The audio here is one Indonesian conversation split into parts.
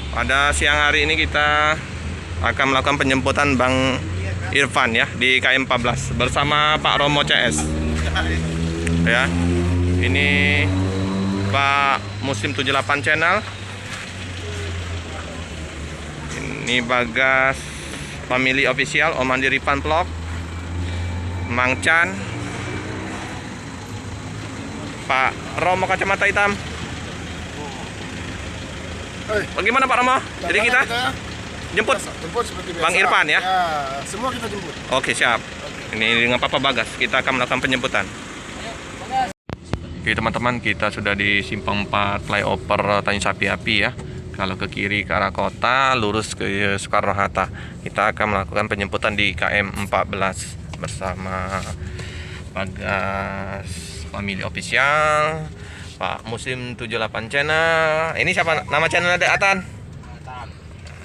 Pada siang hari ini kita akan melakukan penjemputan Bang Irfan ya di KM 14 bersama Pak Romo CS. Ya. Ini Pak Muslim 78 channel. Ini Bagas Family Official, Om Andi Rifan Vlog, Mang Chan, Pak Romo kacamata hitam. Bagaimana Pak Romo? Jadi kita jemput Bang Irfan ya? Ya, semua kita jemput. Oke, siap. Ini dengan Papa Bagas kita akan melakukan penjemputan. Oke teman-teman, kita sudah di Simpang 4 flyover Tanjung Sapi Api ya. Kalau ke kiri ke arah kota, lurus ke Soekarno-Hatta. Kita akan melakukan penjemputan di KM 14 bersama Bagas Family Official, Pak Muslim 78 channel. Ini siapa nama channel Adek Atan?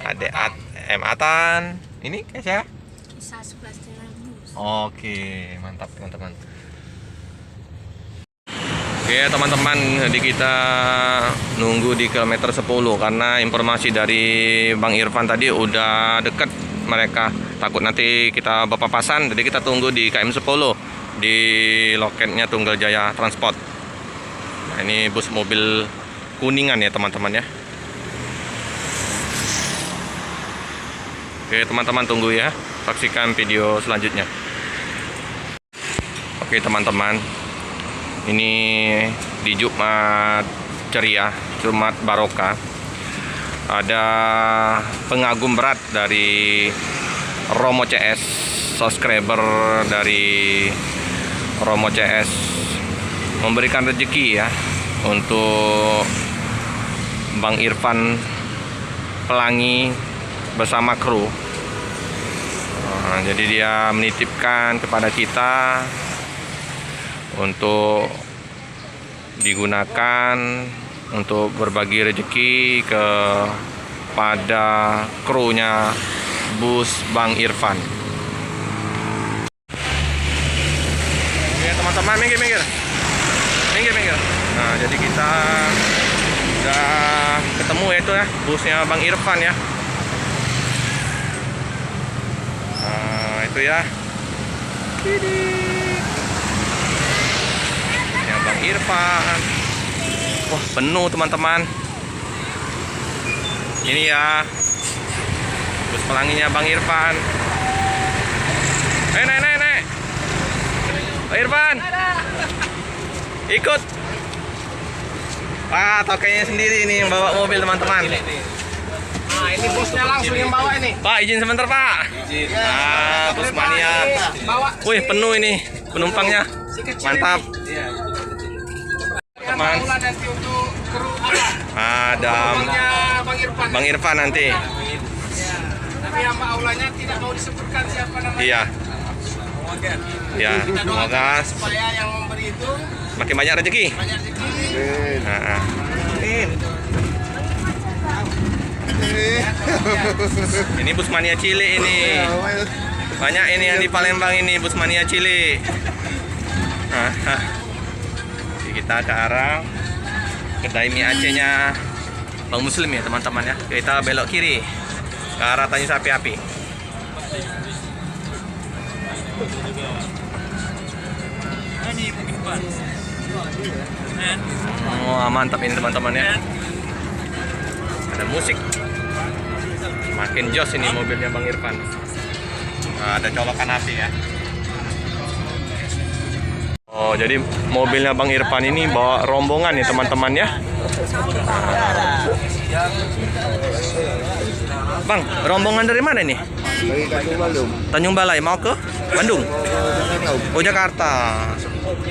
Adek M Atan. Ini kayak siapa? Kisah 11 channel news. Oke, mantap teman-teman. Oke teman-teman, jadi kita nunggu di kilometer 10 karena informasi dari Bang Irfan tadi udah deket mereka. Takut nanti kita berpapasan, jadi kita tunggu di KM 10 di loketnya Tunggal Jaya Transport. Nah, ini bus mobil kuningan ya teman-teman ya. Oke teman-teman, tunggu ya, saksikan video selanjutnya. Oke teman-teman, ini di Jumat ceria, Jumat barokah, ada pengagum berat dari Romo CS, subscriber dari Romo CS memberikan rezeki ya untuk Bang Irfan Pelangi bersama kru. Nah, jadi dia menitipkan kepada kita untuk digunakan untuk berbagi rezeki kepada krunya bus Bang Irfan. Oke teman-teman, minggir. Nah, jadi kita udah ketemu ya, itu ya busnya Bang Irfan ya. Nah, itu ya. Ya Bang Irfan. Wah, penuh teman-teman. Ini ya bus pelanginya Bang Irfan. Nek. Bang Irfan. Ikut. Wah, tokenya sendiri nih yang bawa mobil teman-teman. Nah, ini busnya langsung yang bawa ini. Pak, izin sebentar Pak. Izin. Nah, bus mania. Wih, penuh ini penumpangnya. Mantap. Teman. Ada Bang Irfan nanti. Tapi yang aulanya tidak mau disebutkan siapa namanya. Iya. Ya, semoga Supaya yang memberi itu makin banyak rezeki. banyak rezeki. Nah. Ini bus mania cilik ini. Banyak ini yang di Palembang ini bus mania cilik. Nah. Jadi kita ke arah kedai mie Aceh-nya Bang Muslim ya teman-teman ya. Kita belok kiri ke arah Tanjung Sapi Api. Oh, mantap ini teman-teman ya. Ada musik. Makin jos ini mobilnya Bang Irfan. Nah, ada colokan api ya. Oh, jadi mobilnya Bang Irfan ini bawa rombongan ya teman-teman ya. Bang, rombongan dari mana nih? Dari Tanjung Balai. Tanjung Balai mau ke Bandung? Oh, Jakarta.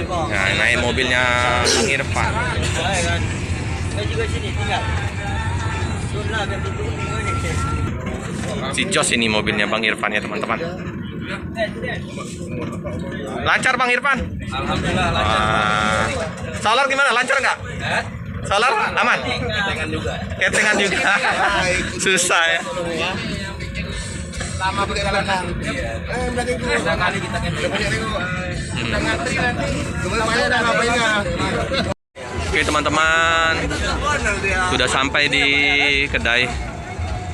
Nah, naik mobilnya Bang Irfan. Si Jos ini mobilnya Bang Irfan ya teman-teman. Lancar Bang Irfan? Alhamdulillah lancar. Solar gimana? Lancar nggak? Solar aman? Ketengan juga. Susah ya. Lama perjalanan. Berarti dua kali kita ngantri nanti. Lumayan ada ngapainnya. Oke teman-teman, sudah sampai di kedai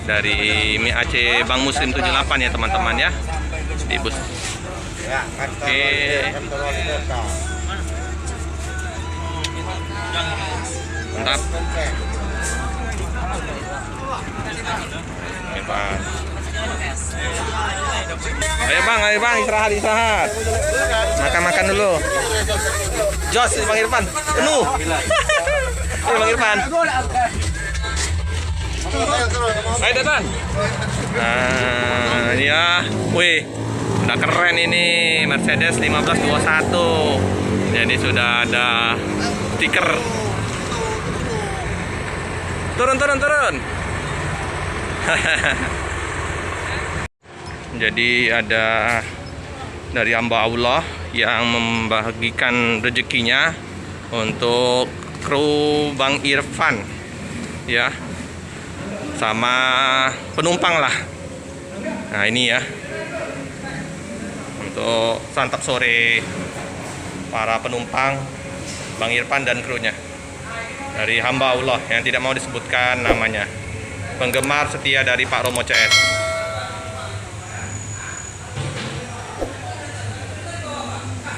dari MIAC Bank Muslim 78 ya teman-teman ya, di bus. Oke. Mantap. Oke, Pak. Ayo bang, istirahat. Makan dulu. Jos, Bang Irfan, penuh. Ayo Bang Irfan. Ayo datang. Nah, ya, wih, udah keren ini Mercedes 1521. Jadi sudah ada stiker. Turun. Jadi ada dari hamba Allah yang membagikan rezekinya untuk kru Bang Irfan ya, sama penumpang lah. Nah ini ya, untuk santap sore para penumpang Bang Irfan dan krunya, dari hamba Allah yang tidak mau disebutkan namanya, penggemar setia dari Pak Romo CS.